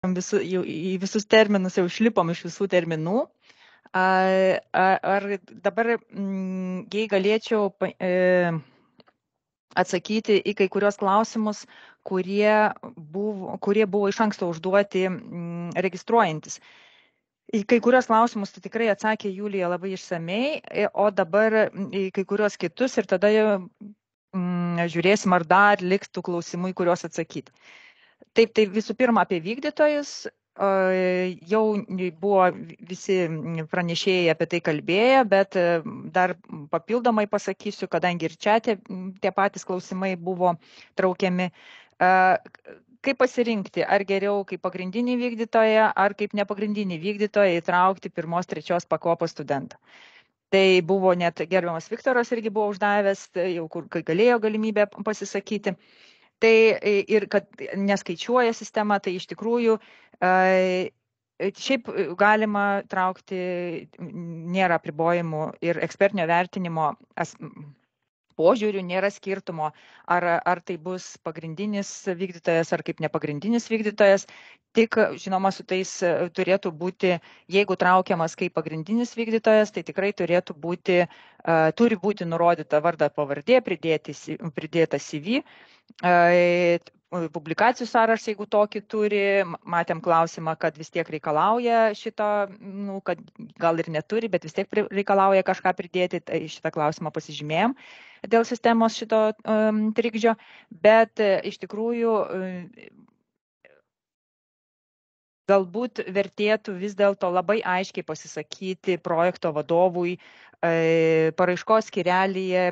į visus terminus, jau išlipom iš visų terminų. Ar dabar, jei galėčiau atsakyti į kai kurios klausimus, kurie buvo iš anksto užduoti registruojantis. Į kai kurios klausimus tai tikrai atsakė Julija labai išsamei, o dabar į kai kurios kitus ir tada žiūrėsim, ar dar liks tų klausimų, į kuriuos atsakyti. Taip, tai visų pirma apie vykdytojus. Jau buvo visi pranešėjai apie tai kalbėję, bet dar papildomai pasakysiu, kadangi ir čia tie patys klausimai buvo traukiami. Kaip pasirinkti, ar geriau kaip pagrindinį vykdytoją, ar kaip nepagrindinį vykdytoją įtraukti 1-3 pakopos studentą. Tai buvo net gerbiamas Viktoras irgi buvo uždavęs, jau kai galėjo galimybę pasisakyti. Tai ir kad neskaičiuoja sistema, tai iš tikrųjų šiaip galima traukti, nėra apribojimų ir ekspertinio vertinimo požiūrių, nėra skirtumo, ar tai bus pagrindinis vykdytojas, ar kaip nepagrindinis vykdytojas. Tik, žinoma, su tais turėtų būti, jeigu traukiamas kaip pagrindinis vykdytojas, tai tikrai turi būti nurodyta vardą pavardė, pridėta CV, publikacijų sąrašas, jeigu tokį turi. Matėm klausimą, kad vis tiek reikalauja šito, kad gal ir neturi, bet vis tiek reikalauja kažką pridėti, tai šitą klausimą pasižymėjom dėl sistemos šito trikdžio, bet iš tikrųjų galbūt vertėtų vis dėlto labai aiškiai pasisakyti projekto vadovui paraiškos skyrelyje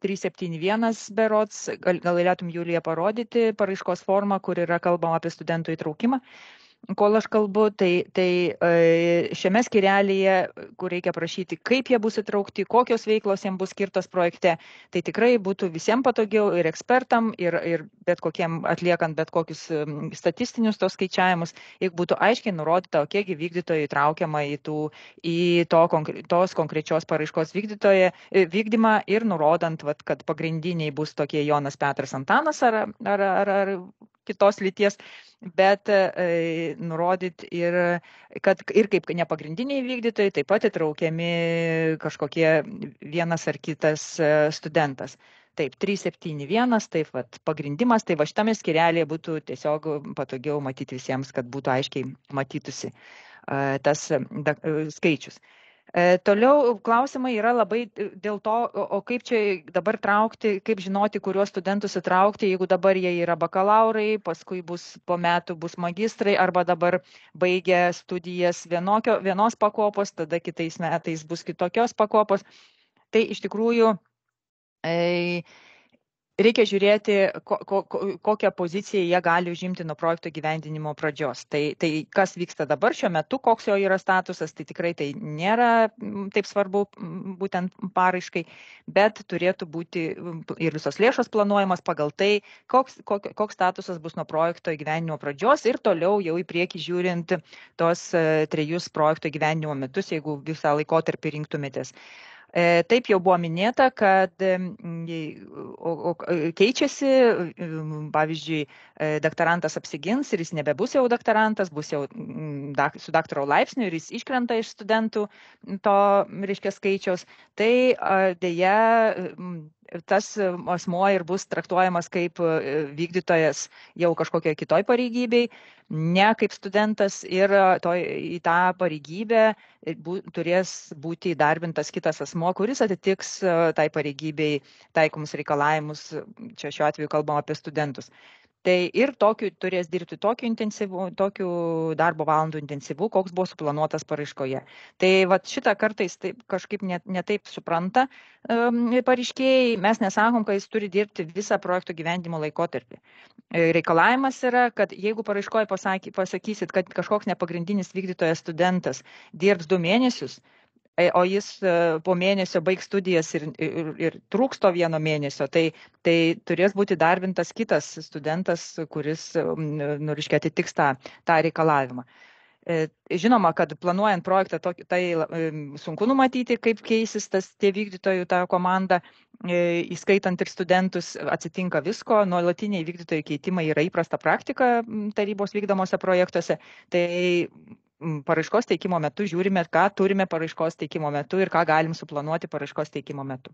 371 berods, gal galėtum, Julija, parodyti paraiškos formą, kur yra kalbama apie studentų įtraukimą. Kol aš kalbu, tai šiame skyrelyje, kur reikia prašyti, kaip jie bus įtraukti, kokios veiklos jiems bus skirtos projekte, tai tikrai būtų visiems patogiau ir ekspertam, ir bet kokiem atliekant bet kokius statistinius tos skaičiavimus, jeigu būtų aiškiai nurodyta, kiek vykdytojų įtraukiama į tos konkrečios paraiškos vykdymą ir nurodant, kad pagrindiniai bus tokie Jonas, Petras, Antanas ar kitos lyties, bet nurodyti kad ir kaip nepagrindiniai vykdytojai taip pat įtraukiami kažkokie vienas ar kitas studentas. Taip, 371, taip, pagrindimas, tai va šitame skyrelėje būtų tiesiog patogiau matyti visiems, kad būtų aiškiai matytųsi tas skaičius. Toliau klausimai yra labai dėl to, o kaip čia dabar traukti, kaip žinoti, kuriuos studentus įtraukti, jeigu dabar jie yra bakalaurai, paskui po metų bus magistrai, arba dabar baigia studijas vienos pakopos, tada kitais metais bus kitokios pakopos. Tai iš tikrųjų reikia žiūrėti, kokią poziciją jie gali užimti nuo projekto gyvendinimo pradžios. Tai kas vyksta dabar šiuo metu, koks jo yra statusas, tai tikrai tai nėra taip svarbu būtent paraiškai, bet turėtų būti ir visos lėšos planuojamas pagal tai, koks statusas bus nuo projekto gyvendinimo pradžios ir toliau jau į priekį žiūrint tos 3 projekto gyvendinimo metus, jeigu visą laikotarpį rinktumėtės. Taip jau buvo minėta, kad keičiasi, pavyzdžiui, doktorantas apsigins ir jis nebebus jau doktorantas, bus jau su daktaro laipsniu ir jis iškrenta iš studentų to, reiškia, skaičiaus. Tai dėja tas asmuo ir bus traktuojamas kaip vykdytojas jau kažkokioj kitoj pareigybei, ne kaip studentas, ir į tą pareigybę turės būti įdarbintas kitas asmuo, kuris atitiks tai pareigybei taikomus reikalavimus. Čia šiuo atveju kalbam apie studentus. Tai ir turės dirbti tokiu darbo valandų intensyvu, koks buvo suplanuotas paraiškoje. Tai šitą kartais taip kažkaip netaip supranta pareiškėjai. Mes nesakom, kad jis turi dirbti visą projekto gyvendimo laikotarpį. Reikalavimas yra, kad jeigu paraiškoje pasakysit, kad kažkoks nepagrindinis vykdytojas studentas dirbs 2 mėnesius, o jis po mėnesio baigs studijas ir trūks to 1 mėnesio, tai turės būti darbintas kitas studentas, kuris, reiškia, atitiks tą reikalavimą. Žinoma, kad planuojant projektą, tai sunku numatyti, kaip keisis tie vykdytojų ta komanda, įskaitant ir studentus, atsitinka visko, nuolatiniai vykdytojų keitimai yra įprasta praktika tarybos vykdomose projektuose, tai paraiškos teikimo metu žiūrime, ką turime paraiškos teikimo metu ir ką galim suplanuoti paraiškos teikimo metu.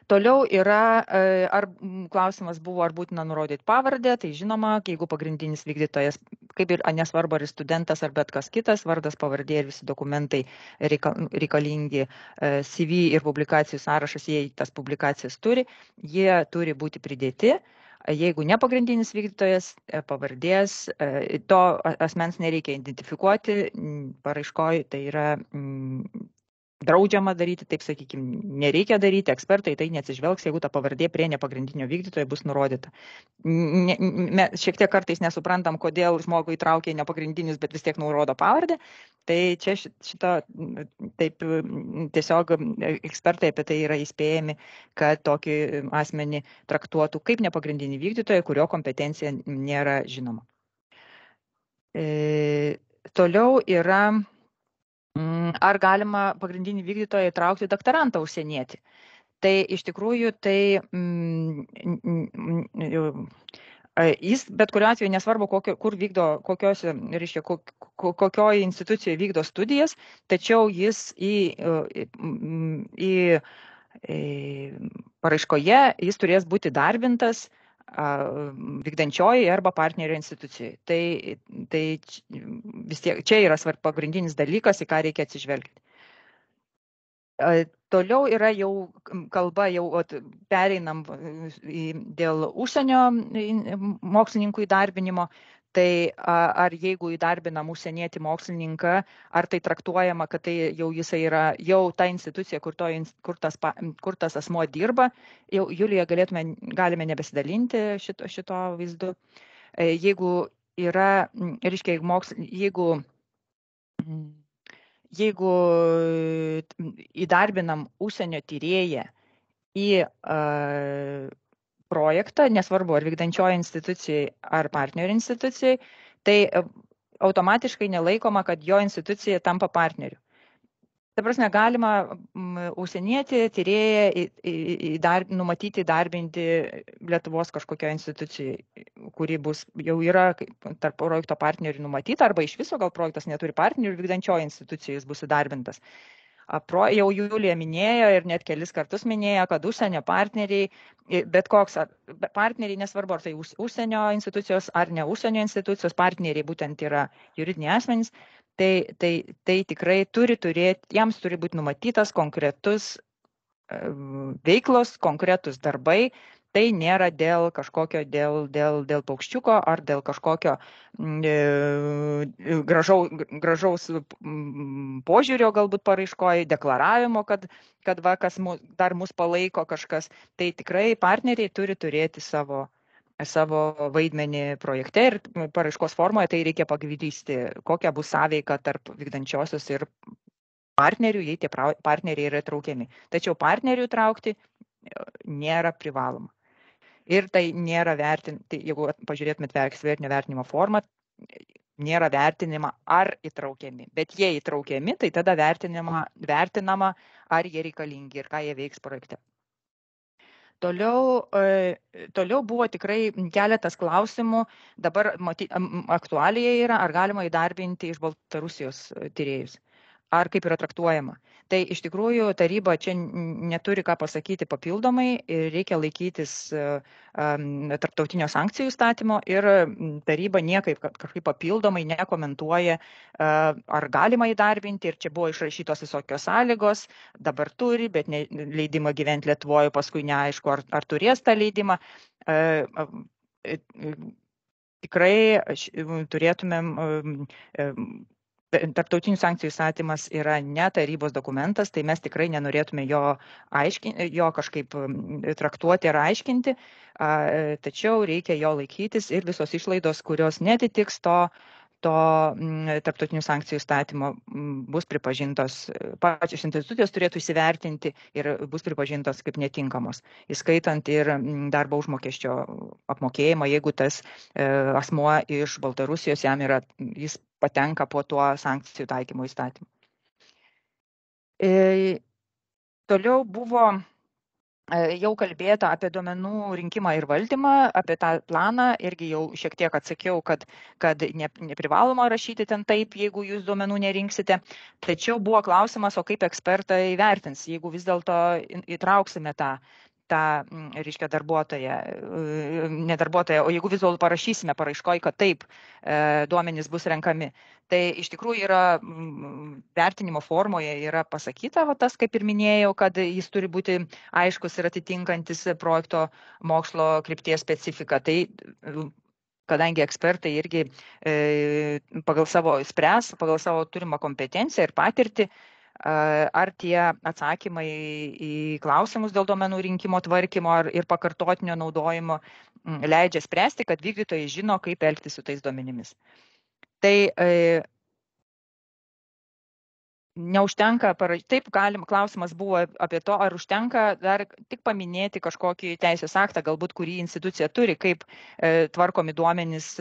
Toliau yra, klausimas buvo, ar būtina nurodyti pavardę, tai žinoma, jeigu pagrindinis vykdytojas, kaip ir nesvarbu, ar studentas, ar bet kas kitas, vardas, pavardė ir visi dokumentai reikalingi, CV ir publikacijų sąrašas, jei tas publikacijas turi, jie turi būti pridėti. Jeigu ne pagrindinis vykdytojas, pavardės, to asmens nereikia identifikuoti, paraiškoj tai yra draudžiama daryti, taip sakykime, nereikia daryti, ekspertai tai neatsižvelgs, jeigu ta pavardė prie nepagrindinio vykdytojo bus nurodyta. Šiek tiek kartais nesuprantam, kodėl žmogų įtraukia nepagrindinius, bet vis tiek nurodo pavardę, tai čia šito taip tiesiog ekspertai apie tai yra įspėjami, kad tokį asmenį traktuotų kaip nepagrindinį vykdytoją, kurio kompetencija nėra žinoma. Toliau yra ar galima pagrindinį vykdytoją įtraukti daktarantą užsienietį. Tai iš tikrųjų, tai jis bet kuriuo atveju nesvarbu, kur vykdo, kokioje institucijoje vykdo studijas, tačiau jis paraiškoje jis turės būti darbintas vykdančioji arba partnerio institucijai. Tai vis tiek čia yra pagrindinis dalykas, į ką reikia atsižvelgti. Toliau yra jau kalba, jau pereinam dėl užsienio mokslininkų įdarbinimo. Tai ar jeigu įdarbinam užsienietį mokslininką, ar tai traktuojama, kad tai jau jisai yra jau ta institucija, kur tas asmuo dirba. Jau, Julija, galime nebesidalinti šito vaizdu. Jeigu yra, reiškia, jeigu įdarbinam užsienio tyrėją į projektą, nesvarbu ar vykdančioji institucijai ar partnerio institucijai, tai automatiškai nelaikoma, kad jo institucija tampa partneriu. Ta prasme, galima užsienietį tyrėją numatyti įdarbinti Lietuvos kažkokio institucijai, kuri jau yra tarp projekto partnerių numatyta, arba iš viso gal projektas neturi partnerių ir vykdančioji institucija jis bus įdarbintas. Jau Julija minėjo ir net kelis kartus minėjo, kad užsienio partneriai, bet koks partneriai, nesvarbu, ar tai užsienio institucijos ar ne užsienio institucijos, partneriai būtent yra juridiniai asmenys, tai tikrai jiems turi būti numatytas konkretus veiklos, konkretus darbai. Tai nėra dėl kažkokio, dėl paukščiuko ar dėl kažkokio gražaus požiūrio galbūt paraiškoje, deklaravimo, kad va, kas dar mus palaiko kažkas. Tai tikrai partneriai turi turėti savo vaidmenį projekte ir paraiškos formoje tai reikia pagrysti, kokia bus sąveika tarp vykdančiosios ir partnerių, jei tie partneriai yra traukiami. Tačiau partnerių traukti nėra privaloma. Ir tai nėra vertinti, jeigu pažiūrėtumėt ekspertinio vertinimo formą, nėra vertinima ar įtraukiami. Bet jei įtraukiami, tai tada vertinama, ar jie reikalingi ir ką jie veiks projekte. Toliau buvo tikrai keletas klausimų, dabar aktualija yra, ar galima įdarbinti iš Baltarusijos tyrėjus, ar kaip yra traktuojama. Tai iš tikrųjų taryba čia neturi ką pasakyti papildomai, reikia laikytis tarptautinio sankcijų įstatymo ir taryba kažkaip papildomai nekomentuoja, ar galima įdarbinti, ir čia buvo išrašytos visokios sąlygos, dabar turi, bet leidimą gyventi Lietuvoje, paskui neaišku, ar turės tą leidimą. Tikrai turėtumėm tarptautinių sankcijų įstatymas yra ne tarybos dokumentas, tai mes tikrai nenorėtume jo kažkaip traktuoti ar aiškinti, tačiau reikia jo laikytis ir visos išlaidos, kurios netitiks to tarptautinių sankcijų įstatymo bus pripažintos, pačios institucijos turėtų įsivertinti ir bus pripažintos kaip netinkamos, įskaitant ir darbo užmokesčio apmokėjimą, jeigu tas asmuo iš Baltarusijos jis patenka po tuo sankcijų taikymo įstatymu. Toliau buvo jau kalbėta apie duomenų rinkimą ir valdymą, apie tą planą, irgi jau šiek tiek atsakiau, kad neprivaloma rašyti ten taip, jeigu jūs duomenų nerinksite. Tačiau buvo klausimas, o kaip ekspertai įvertins, jeigu vis dėlto įtrauksime tą reiškia ne darbuotoją, o jeigu vis dėlto parašysime paraiškoj, kad taip duomenys bus renkami. Tai iš tikrųjų yra vertinimo formoje yra pasakyta, tas, kaip ir minėjau, kad jis turi būti aiškus ir atitinkantis projekto mokslo krypties specifiką. Tai kadangi ekspertai irgi pagal savo turimą kompetenciją ir patirtį, ar tie atsakymai į klausimus dėl duomenų rinkimo tvarkymo ir pakartotinio naudojimo leidžia spręsti, kad vykdytojai žino, kaip elgtis su tais duomenimis. Tai neužtenka, taip klausimas buvo apie to, ar užtenka dar tik paminėti kažkokį teisės aktą, galbūt kurį institucija turi, kaip tvarkomi duomenys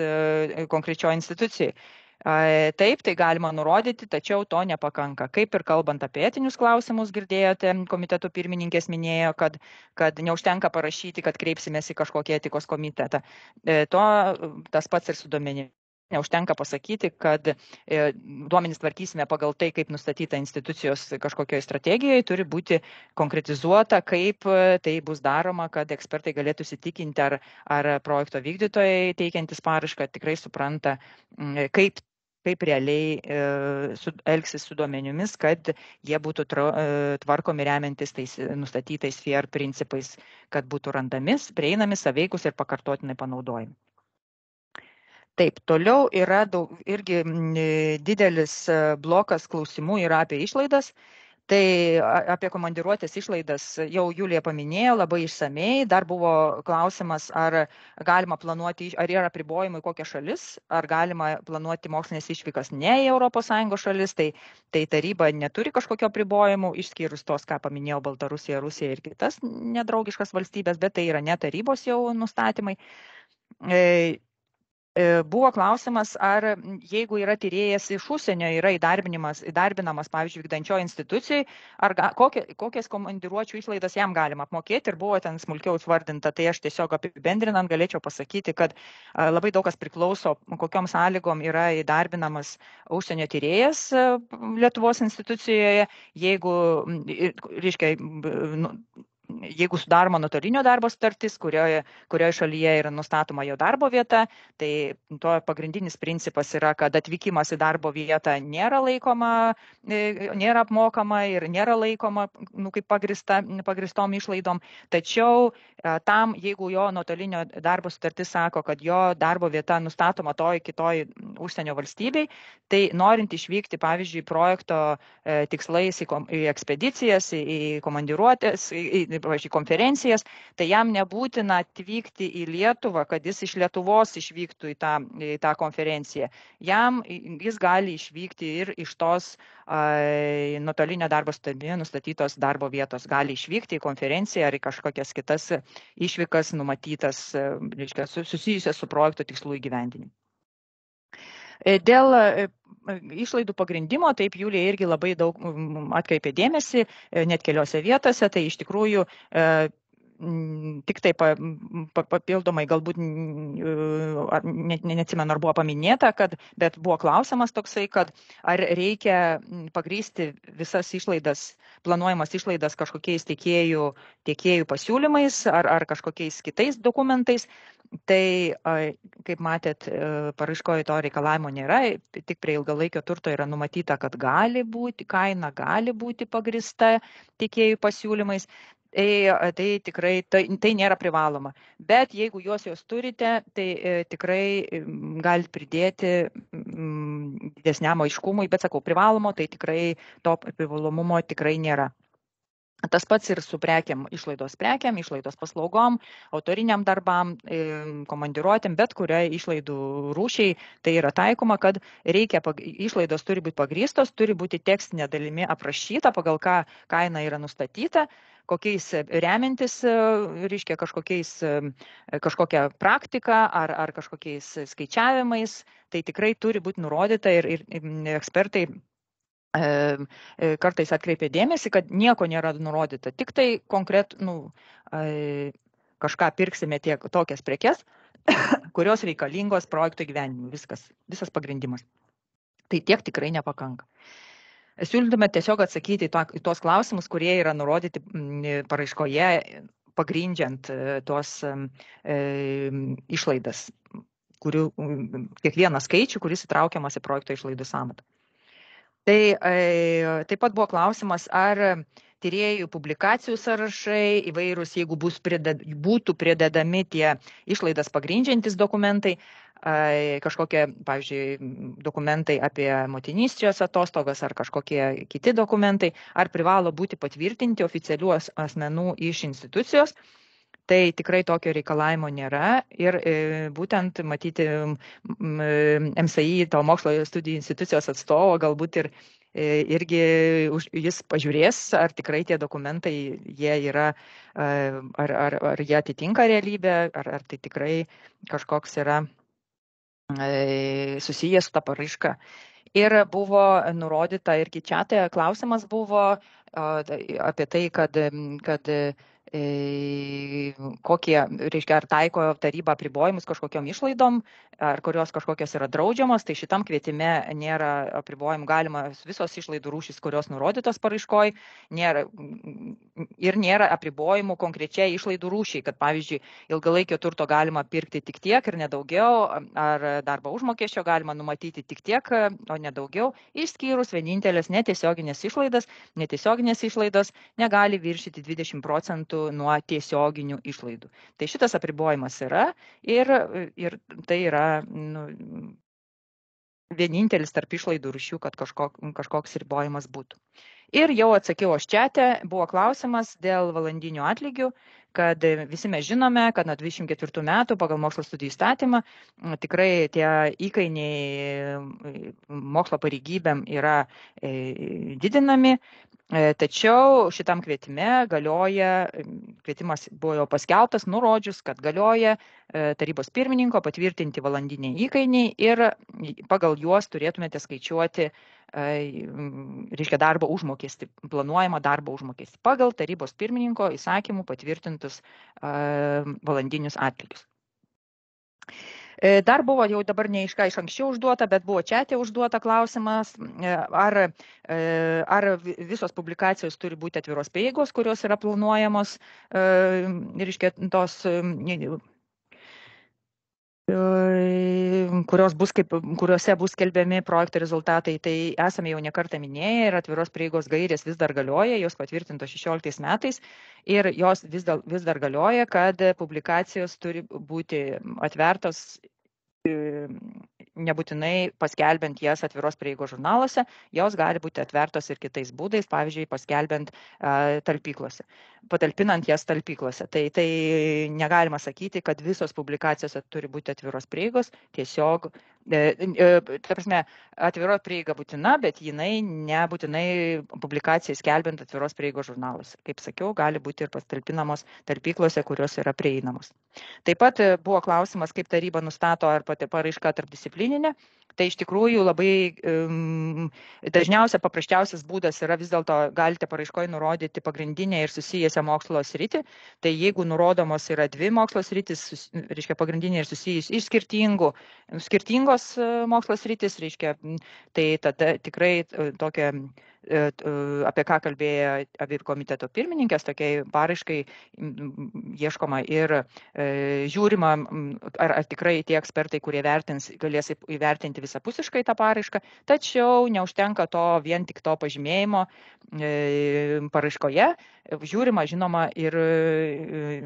konkrečioje institucijai. Taip, tai galima nurodyti, tačiau to nepakanka. Kaip ir kalbant apie etinius klausimus, girdėjote, komiteto pirmininkės minėjo, kad neužtenka parašyti, kad kreipsimės į kažkokį etikos komitetą. Tas pats ir su duomenimis. Neužtenka pasakyti, kad duomenys tvarkysime pagal tai, kaip nustatyta institucijos kažkokioje strategijoje, turi būti konkretizuota, kaip tai bus daroma, kad ekspertai galėtų įsitikinti, ar projekto vykdytojai teikiantis paraišką tikrai supranta, kaip realiai elgsis su duomenimis, kad jie būtų tvarkomi remiantis tais nustatytais FAIR principais, kad būtų randami, prieinami, saveikus ir pakartotinai panaudojami. Taip, toliau yra irgi didelis blokas klausimų yra apie išlaidas. Tai apie komandiruotės išlaidas jau Julija paminėjo labai išsamei. Dar buvo klausimas, ar galima planuoti, ar yra apribojimai kokia šalis, ar galima planuoti mokslinės išvykas ne į ES šalis. Tai taryba neturi kažkokio apribojimų, išskyrus tos, ką paminėjau, Baltarusija, Rusija ir kitas nedraugiškas valstybės, bet tai yra ne tarybos jau nustatymai. Buvo klausimas, ar jeigu yra tyrėjas iš užsienio, yra įdarbinamas, pavyzdžiui, vykdančioje institucijai, ar kokias komandiruočių išlaidas jam galima apmokėti, ir buvo ten smulkiau išvardinta. Tai aš tiesiog apibendrinant galėčiau pasakyti, kad labai daug kas priklauso, kokiom sąlygom yra įdarbinamas užsienio tyrėjas Lietuvos institucijoje, jeigu sudaroma nuotolinio darbo sutartis, kurioje šalyje yra nustatoma jo darbo vieta, tai to pagrindinis principas yra, kad atvykimas į darbo vietą nėra apmokama ir nėra laikoma kaip pagristom išlaidom. Tačiau tam, jeigu jo nuotolinio darbo sutartis sako, kad jo darbo vieta nustatoma kitoj užsienio valstybei, tai norint išvykti, pavyzdžiui, projekto tikslais į ekspedicijas, į komandiruotės, į konferencijas, tai jam nebūtina atvykti į Lietuvą, kad jis iš Lietuvos išvyktų į tą konferenciją. Jis gali išvykti ir iš tos nuotolinio darbo sutartyje nustatytos darbo vietos. Gali išvykti į konferenciją ar į kažkokias kitas išvykas numatytas, susijusias su projekto tikslų įgyvendinimu. Dėl išlaidų pagrindimo, taip Julija irgi labai daug atkreipė dėmesį, net keliose vietose, tai iš tikrųjų tik tai papildomai, galbūt, neatsimenu, ar buvo paminėta, bet buvo klausimas toksai, kad ar reikia pagrysti visas išlaidas, planuojamas išlaidas kažkokiais tiekėjų pasiūlymais ar kažkokiais kitais dokumentais. Tai, kaip matėt, paraiškoje to reikalavimo nėra, tik prie ilgalaikio turto yra numatyta, kad kaina gali būti pagrįsta tiekėjų pasiūlymais. Tai tikrai tai nėra privaloma. Bet jeigu jūs turite, tai tikrai galite pridėti didesniam aiškumui, bet sakau, privalomo, tai tikrai to privalomumo tikrai nėra. Tas pats ir su prekiam, išlaidos paslaugom, autoriniam darbam, komandiruotėm, bet kuriai išlaidų rūšiai tai yra taikoma, kad išlaidos turi būti pagrįstos, turi būti tekstinė dalimi aprašyta, pagal ką kaina yra nustatyta, kokiais remiantis, reiškia kažkokia praktika ar kažkokiais skaičiavimais, tai tikrai turi būti nurodyta ir ekspertai kartais atkreipia dėmesį, kad nieko nėra nurodyta, tik tai kažką pirksime tokias prekes, kurios reikalingos projekto gyvenimui, visas pagrindimas. Tai tiek tikrai nepakanka. Siūlytume tiesiog atsakyti į tuos klausimus, kurie yra nurodyti paraiškoje, pagrindžiant tuos išlaidas, kiekvieną skaičių, kuris įtraukiamas į projekto išlaidų sąmatą. Tai taip pat buvo klausimas, ar tyrėjų publikacijų sąrašai įvairūs, jeigu būtų pridedami tie išlaidas pagrindžiantis dokumentai, kažkokie, pavyzdžiui, dokumentai apie motinystės atostogas ar kažkokie kiti dokumentai, ar privalo būti patvirtinti oficialių asmenų iš institucijos. Tai tikrai tokio reikalavimo nėra ir būtent matyti MSI, to mokslo studijų institucijos atstovo, galbūt irgi jis pažiūrės, ar tikrai tie dokumentai, jie yra, ar jie atitinka realybę, ar tai tikrai kažkoks yra susijęs su ta paraiška. Ir buvo nurodyta irgi čia, tai klausimas buvo apie tai, kad kokie, reiškia, ar taiko taryba apribojimus kažkokiom išlaidom, ar kurios kažkokios yra draudžiamos, tai šitam kvietime nėra apribojimų, galima visos išlaidų rūšys, kurios nurodytos paraiškoj, nėra apribojimų konkrečiai išlaidų rūšiai, kad pavyzdžiui, ilgalaikio turto galima pirkti tik tiek ir nedaugiau, ar darbo užmokesčio galima numatyti tik tiek, o nedaugiau, išskyrus vienintelės netiesioginės išlaidas. Netiesioginės išlaidos negali viršyti 20% nuo tiesioginių išlaidų. Tai šitas apribojimas yra ir tai yra vienintelis tarp išlaidų rūšių, kad kažkoks ribojimas būtų. Ir jau atsakiau aš čiate, buvo klausimas dėl valandinių atlygių, kad visi mes žinome, kad nuo 24 metų pagal mokslo studijų įstatymą tikrai tie įkainiai mokslo pareigybėm yra didinami. Tačiau šitam kvietime kvietimas buvo jau paskelbtas, nurodžius, kad galioja tarybos pirmininko patvirtinti valandiniai įkainiai ir pagal juos turėtumėte skaičiuoti, reiškia, darbo užmokestį, planuojamą darbo užmokestį pagal tarybos pirmininko įsakymų patvirtintus valandinius atlygius. Dar buvo jau dabar iš anksčiau užduota, bet buvo čiate užduota klausimas, ar visos publikacijos turi būti atviros prieigos, kurios yra planuojamos, reiškia, kuriuose bus skelbiami projekto rezultatai. Tai esame jau nekartą minėję ir atviros prieigos gairės vis dar galioja, jos patvirtintos 16 metais ir jos vis dar galioja, kad publikacijos turi būti atvertos nebūtinai paskelbiant jas atviros prieigos žurnaluose, jos gali būti atvertos ir kitais būdais, pavyzdžiui, paskelbiant talpyklose, patalpinant jas talpyklose. Tai negalima sakyti, kad visos publikacijos turi būti atviros prieigos, tiesiog, ta prasme, atviros prieiga būtina, bet jinai nebūtinai publikacijai skelbiant atviros prieigos žurnaluose. Kaip sakiau, gali būti ir pastalpinamos talpyklose, kurios yra prieinamos. Taip pat buvo klausimas, kaip taryba nustato, ar paraiška tarpdisciplininė. Tai iš tikrųjų labai dažniausia, paprasčiausias būdas yra vis dėlto galite paraiškoje nurodyti pagrindinę ir susijusią mokslo sritį. Tai jeigu nurodomos yra dvi mokslo sritis, reiškia pagrindinė ir susijus iš skirtingos mokslo sritis, reiškia, tai tada tikrai tokia, apie ką kalbėjo abi komiteto pirmininkės, tokiai paraiškai ieškoma ir žiūrima, ar tikrai tie ekspertai, kurie galės įvertinti visapusiškai tą paraišką, tačiau neužtenka vien tik to pažymėjimo paraiškoje. Žiūrima, žinoma, ir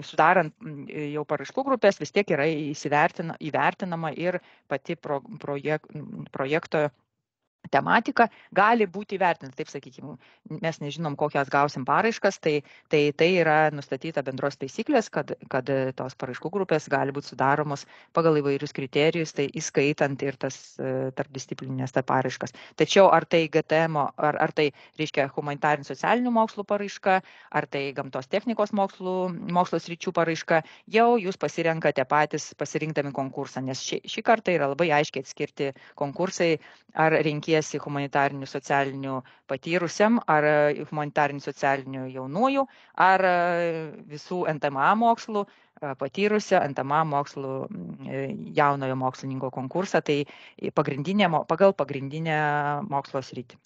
sudarant jau paraiškų grupės vis tiek yra įvertinama ir pati projekto tematika gali būti įvertinta, taip sakykime, mes nežinom, kokias gausim paraiškas, tai yra nustatyta bendros taisyklės, kad tos paraiškų grupės gali būti sudaromos pagal įvairius kriterijus, tai įskaitant ir tas tarpdisciplininės paraiškas. Tačiau ar tai GTM, ar tai reiškia humanitarinių socialinių mokslų paraiška, ar tai gamtos technikos mokslo sričių paraiška, jau jūs pasirenkate patys pasirinkdami konkursą, nes šį kartą yra labai aiškiai atskirti konkursai, ar renkiesi humanitarinių socialinių patyrusiam, ar humanitarinių socialinių jaunųjų, ar visų NTMA mokslų patyrusio NTMA mokslų jaunojo mokslininko konkursą, tai pagal pagrindinę mokslo sritį.